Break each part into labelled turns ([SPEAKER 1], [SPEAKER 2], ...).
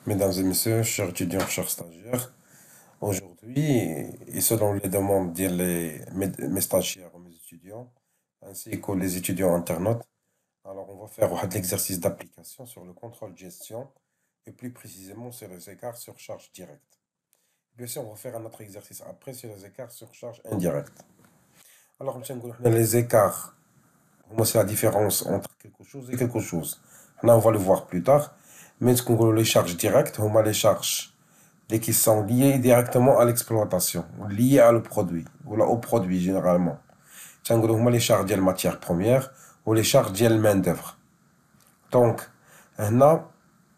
[SPEAKER 1] Mesdames et messieurs, chers étudiants, chers stagiaires, aujourd'hui, et selon les demandes mes stagiaires ou mes étudiants, ainsi que les étudiants internautes, alors on va faire l'exercice d'application sur le contrôle de gestion et plus précisément sur les écarts sur charge directe. Bien sûr, on va faire un autre exercice après sur les écarts sur charge indirecte. Alors, les écarts, c'est la différence entre quelque chose et quelque chose. Là, on va le voir plus tard. Mais ce qu'on appelle les charges directes, on les charges qui sont liées directement à l'exploitation, liées à le produit, ou là, au produit généralement. تنقولوا les charges de la matière première ou les charges de la main-d'œuvre. Donc, هنا,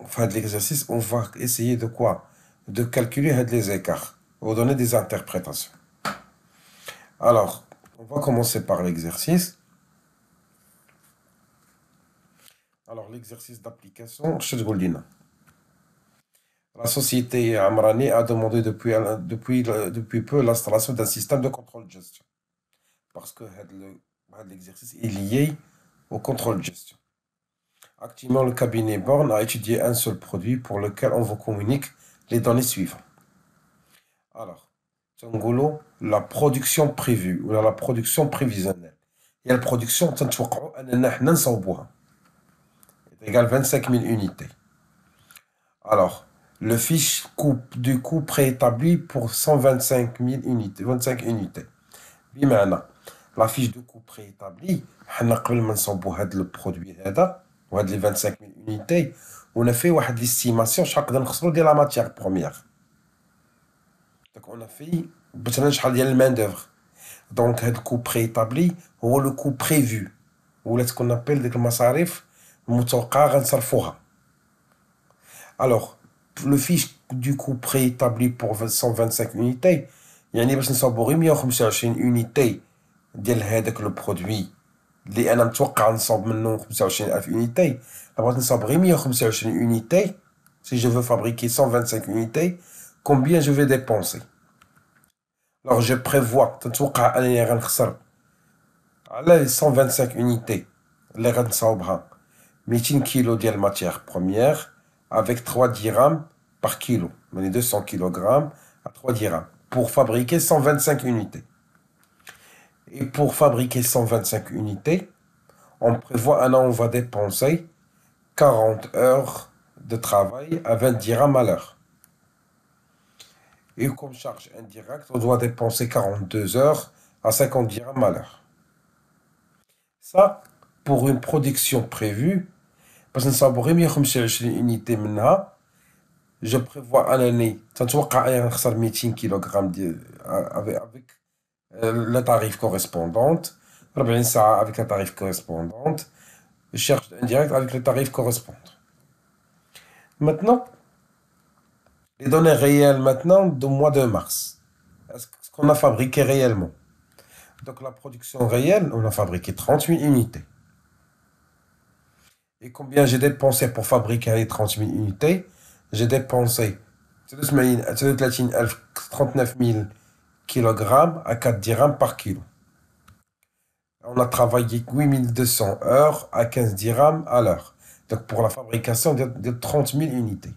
[SPEAKER 1] في هذا l'exercice, on va essayer de quoi? De calculer les écarts, ou donner des interprétations. Alors, on va commencer par l'exercice. Alors, l'exercice d'application, je te le dis. La société Amrani a demandé depuis peu l'installation d'un système de contrôle de gestion. Parce que l'exercice est lié au contrôle de gestion. Actuellement, le cabinet Born a étudié un seul produit pour lequel on vous communique les données suivantes. Alors, Tangolo, la production prévue ou la production prévisionnelle. Et la production, est égale 25 000 unités. Alors, le fiche du coût préétabli pour 125 000 unités, 25 unités. بمعنى la fiche de coût préétablie, حنا قبل ما نصاوبوا هذا البرودوي هذا وهاد لي 25000 unité on a fait واحد l'estimation شحال نقدر نخسروا ديال la matière première. Donc on a fait مثلا شحال ديال الماin d'œuvre. Donc هاد الكو préétabli هو le coût prévu ولا ce qu'on appelle ديك المصاريف المتوقعة غنصرفوها. Alors le fiche du coût préétabli pour 125 unités يعني باش نصاوبوا غير 125 unité ديال هذاك لو برودوي اللي انا متوقع نصاوب منه 25000 unité. بغيت نصاوب غير 125 unité. Si je veux fabriquer 125 unités, combien je vais dépenser? Alors je prévois تنتوقع انني غنخسر على 125 unités اللي غنصاوبها 200 كيلو ديال matière première avec 3 dirhams par kilo, 200 kg à 3 dirhams pour fabriquer 125 unités. Et pour fabriquer 125 unités, on prévoit on va dépenser 40 heures de travail à 20 dirhams à l'heure. Et comme charge indirecte, on doit dépenser 42 heures à 50 dirhams à l'heure. Ça, pour une production prévue, parce que nous avons 125 unités maintenant, je prévois une année, تنتوقع أني نخسر 200 kg avec le tarif correspondante, 40 ساعة avec la tarif correspondante, charge indirecte avec le tarif correspondant. Maintenant, les données réelles maintenant du mois de mars. Est-ce qu'on a fabriqué réellement? Donc la production réelle, on a fabriqué 38 unités. Et combien j'ai dépensé pour fabriquer les 38 unités? J'ai dépensé 39 000 kg à 4 dirhams par kilo. On a travaillé 8200 heures à 15 dirhams à l'heure. Donc pour la fabrication de 30 000 unités.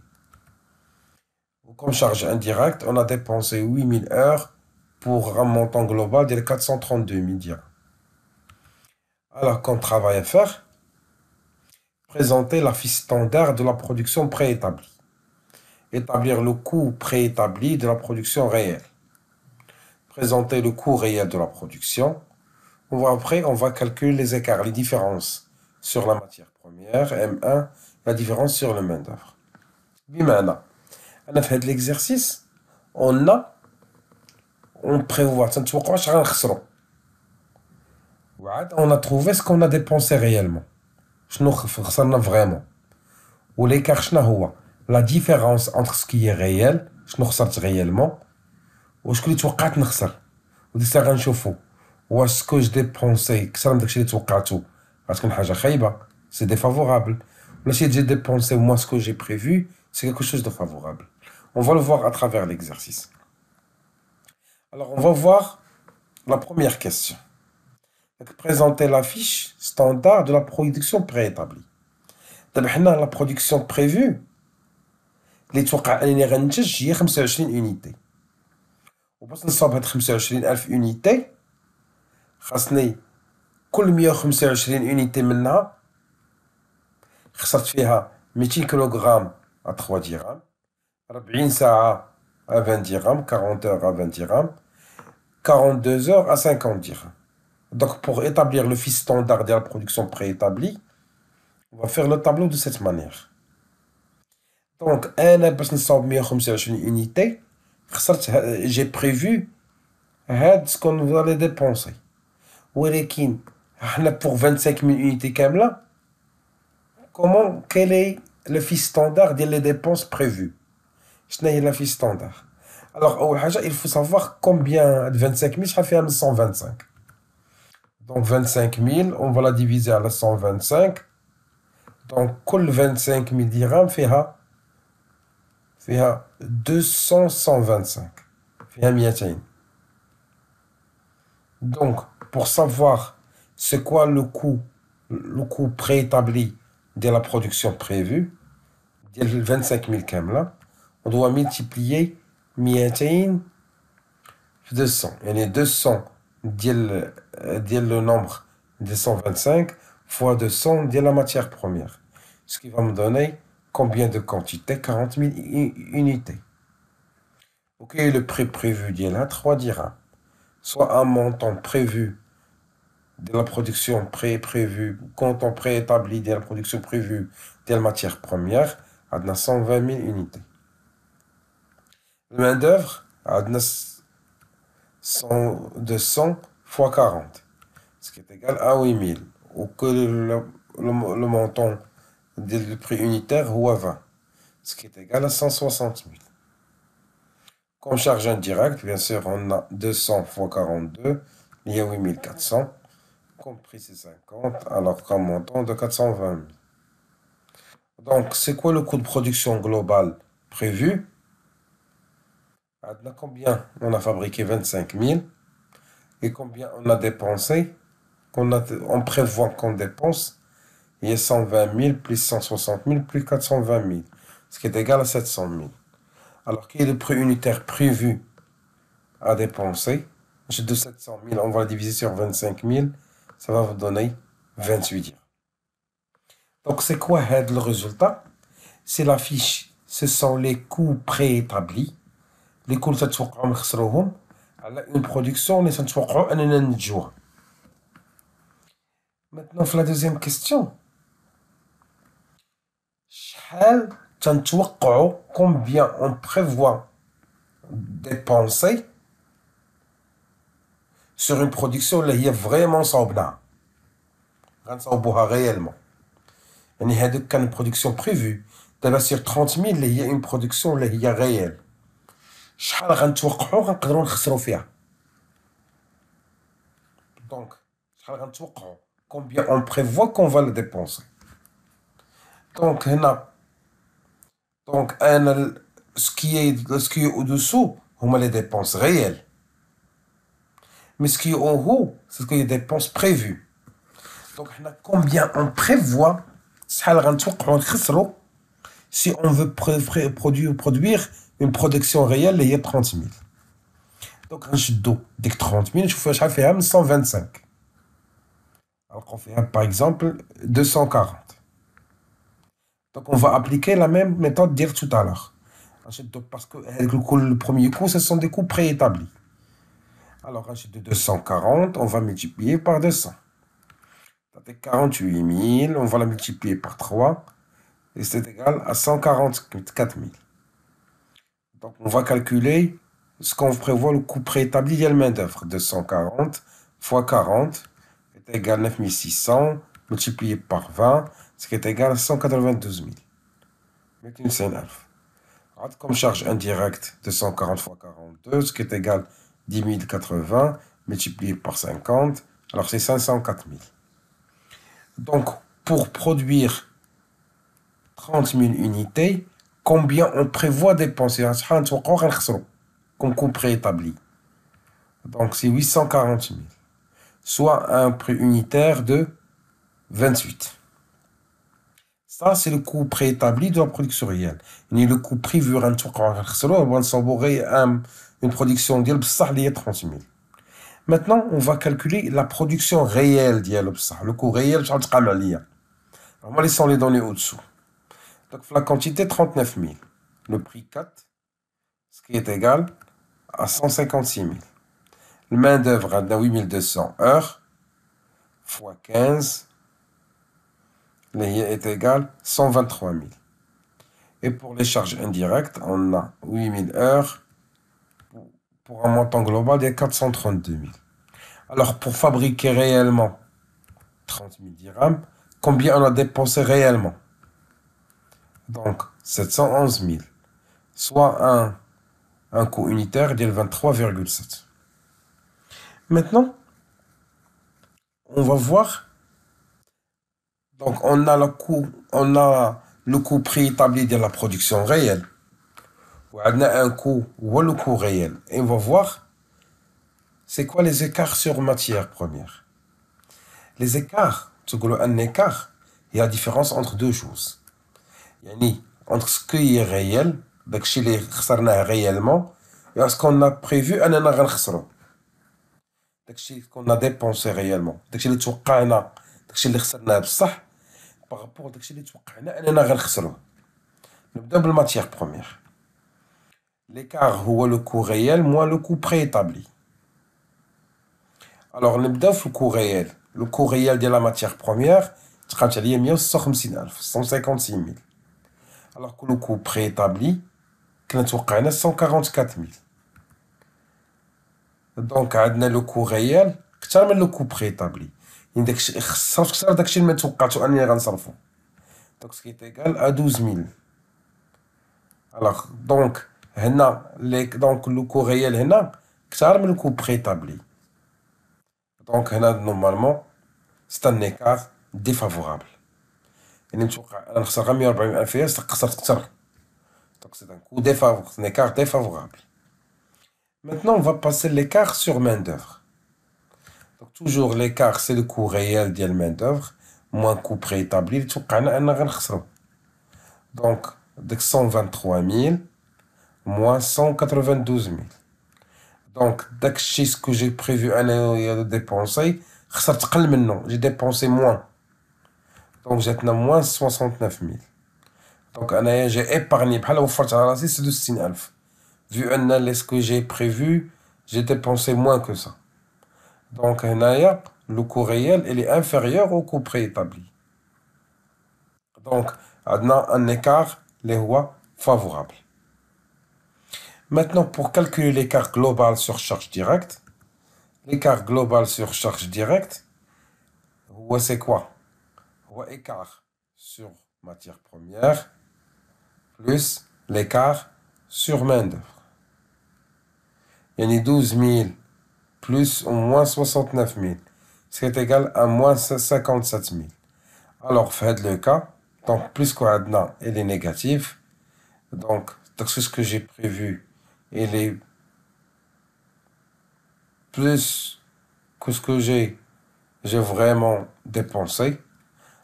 [SPEAKER 1] Comme charge indirecte, on a dépensé 8000 heures pour un montant global de 432 000 dirhams. Alors, comme travail à faire, présenter la fiche standard de la production préétablie. Établir le coût préétabli de la production réelle. Présenter le coût réel de la production. Après, on va calculer les écarts, les différences sur la matière première, M1, la différence sur le main-d'œuvre. بمعنى أنا في هذا l'exercice on prévoit تنتوقعوا واش غنخسروا وعاد on a trouvé ce qu'on a dépensé réellement شنو خسرنا vraiment و l'écart شنو هو la différence entre ce qui est réel شنو خسرت réellement وشكون اللي توقعت نخسر وديك الساعه غنشوفوا واش سكو جو ديبونسي كثر من داكشي اللي توقعتو غتكون حاجه خايبه سي défavorable ولا شي j'ai dépensé moins ce que j'ai prévu c'est quelque chose de favorable. On va le voir à travers l'exercice. Alors, on va voir la première question. Donc, présenter la fiche standard de la production préétablie. D'abord, la production prévue, اللي توقع انني غننتج هي 25 اونيتي. وباش نصاوب هاد 25000 اونيتي خاصني كل 125 اونيتي منها خسرت فيها 200 كيلوغرام à 3 dirhams, 40 ساعة à 20 dirhams, 40 heures à 20 dirhams, 42 heures à 50 dirhams. Donc pour établir le fiche standard de la production préétablie, on va faire le tableau de cette manière. Donc, باش نصاوب 125 unités, j'ai prévu ce qu'on va les dépenser. ولكن احنا pour 25 000 unités كاملة, quel est le fiche standard des dépenses prévues? شنو هي la fiche standard? Alors, أول حاجة, il faut savoir combien de 25 000 شحال فيها من 125. Donc 25 000, on va la diviser à la 125. Donc, كل 25 000 dirhams فيها 200 125. فيها 200. Donc, pour savoir c'est quoi le coût préétabli de la production prévue, de 25 000 كاملة, on doit multiplier 200 في 200. يعني 200 ديال le nombre de 125 fois 200 de la matière première. Ce qui va me donner combien de quantité? 40 000 unités. Ok, le prix prévu d'ILA, 3 dirhams. Soit un montant prévu de la production prévue, comptant préétabli de la production prévue de la matière première, à 120 000 unités. Le main-d'œuvre, à 200 fois 40, ce qui est égal à 8 000. Ou que le montant du prix unitaire ou à 20, ce qui est égal à 160 000. Comme charge indirecte, bien sûr, on a 200 fois 42, il y a 8400. Comme prix c'est 50, alors qu'un montant de 420 000. Donc, c'est quoi le coût de production global prévu? Combien on a fabriqué? 25 000. Et combien on a dépensé? On prévoit qu'on dépense. Il y a 120 000 plus 160 000 plus 420 000. Ce qui est égal à 700 000. Alors, quel est le prix unitaire prévu à dépenser? De 700 000, on va le diviser sur 25 000. Ça va vous donner 28 dirhams. Donc, c'est quoi le résultat? C'est la fiche. Ce sont les coûts préétablis. Les coûts que تتوقعوا نخسروهم على une production اللي تنتوقعوا أننا ننتجوها. Maintenant, في la deuxième question. شحال تنتوقعوا combien on prévoit dépenser sur une production اللي هي vraiment صاوبناها. غنصاوبوها réellement. يعني هذوك كان production prévue. دابا sur 30 000 اللي هي une production اللي هي réelle. شحال غنتوقعوا غنقدروا نخسروا فيها. Donc, شحال غنتوقعوا combien on prévoit qu'on va le dépenser. Donc, هنا donc ce qui est au-dessous, هما les dépenses réelles. Mais ce qui est en haut, c'est ce qui est les dépenses prévues. Donc, combien on prévoit شحال غنتوقعوا نخسروا si on veut produire une production réelle اللي هي 30 000. Donc, غنشدو ديك 30 000 نشوفوا شحال فيها من 125. Alors qu'on fait par exemple 240. Donc on va appliquer la même méthode d'hier tout à l'heure. Parce que le premier coup, ce sont des coûts préétablis. Alors de 240, on va multiplier par 200. Ça fait 48 000, on va la multiplier par 3. Et c'est égal à 144 000. Donc on va calculer ce qu'on prévoit le coût préétabli de la main-d'œuvre. 240 fois 40 est égal à 9600 multiplié par 20, ce qui est égal à 192 000. Comme charge indirecte, 240 fois 42, ce qui est égal à 10 080 multiplié par 50, alors c'est 504 000. Donc, pour produire 30 000 unités, combien on prévoit dépenser? Comme coût préétabli. Donc, c'est 840 000. Soit un prix unitaire de 28. Ça, c'est le coût préétabli de la production réelle. Et le coût prévu, une production de 30 000. Maintenant, on va calculer la production réelle le coût réel. On va laisser les données au-dessous. Donc, la quantité 39 000. Le prix 4, ce qui est égal à 156 000. Le main-d'œuvre à 8200 heures fois 15 est égal à 123 000. Et pour les charges indirectes, on a 8000 heures pour un montant global de 432 000. Alors, pour fabriquer réellement 30 000 dirhams, combien on a dépensé réellement? Donc, 711 000, soit un coût unitaire de 23,7. Maintenant, on va voir. Donc, on a le coût préétabli de la production réelle. On a un coût ou le coût réel. Et on va voir c'est quoi les écarts sur matière première. Les écarts, un écart, il y a la différence entre deux choses. Entre ce qui est réel, donc ce réellement, et ce qu'on a prévu, ce qu'on a dépensé réellement. Par rapport à ce que nous avons matière première. L'écart est le coût réel moins le coût préétabli. Alors, nous avons le coût réel. Le coût réel de la matière première, c'est 156 000. Alors que le coût préétabli, c'est 144 000. Donc, le coût réel, c'est le coût préétabli. Donc, ce qui est égal à 12 000. Alors, donc, le coût réel, c'est le coût préétabli. Donc, normalement, c'est un écart défavorable. Donc, c'est un écart défavorable. Maintenant, on va passer l'écart sur main-d'œuvre. Donc, toujours l'écart, c'est le coût réel de la main-d'œuvre, moins le coût préétabli. Donc, 123 000 moins 192 000. Donc, ce que j'ai prévu de dépenser, j'ai dépensé moins. Donc, j'ai moins 69 000. Donc, j'ai épargné, c'est de 6 000. Vu ce que j'ai prévu, j'ai dépensé moins que ça. Donc, le coût réel il est inférieur au coût préétabli. Donc, on a un écart favorable. Maintenant, pour calculer l'écart global sur charge directe, l'écart global sur charge directe, c'est quoi? Écart sur matière première plus l'écart sur main-d'œuvre. Il y a 12 000 plus ou moins 69 000, ce qui est égal à moins 57 000. Alors, faites le cas. Donc, plus quoi il est négatif. Donc, c'est ce que j'ai prévu. Il est plus que ce que j'ai vraiment dépensé.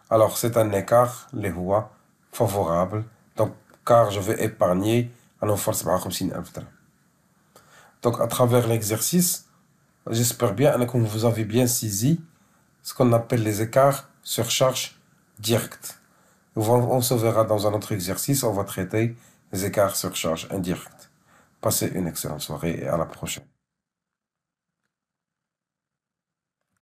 [SPEAKER 1] Alors, c'est un écart, les voies favorables. Donc, car je vais épargner à nos forces. Donc, à travers l'exercice, j'espère bien que vous avez bien saisi ce qu'on appelle les écarts sur charge directe. On se verra dans un autre exercice, on va traiter les écarts sur charge indirecte. Passez une excellente soirée et à la prochaine.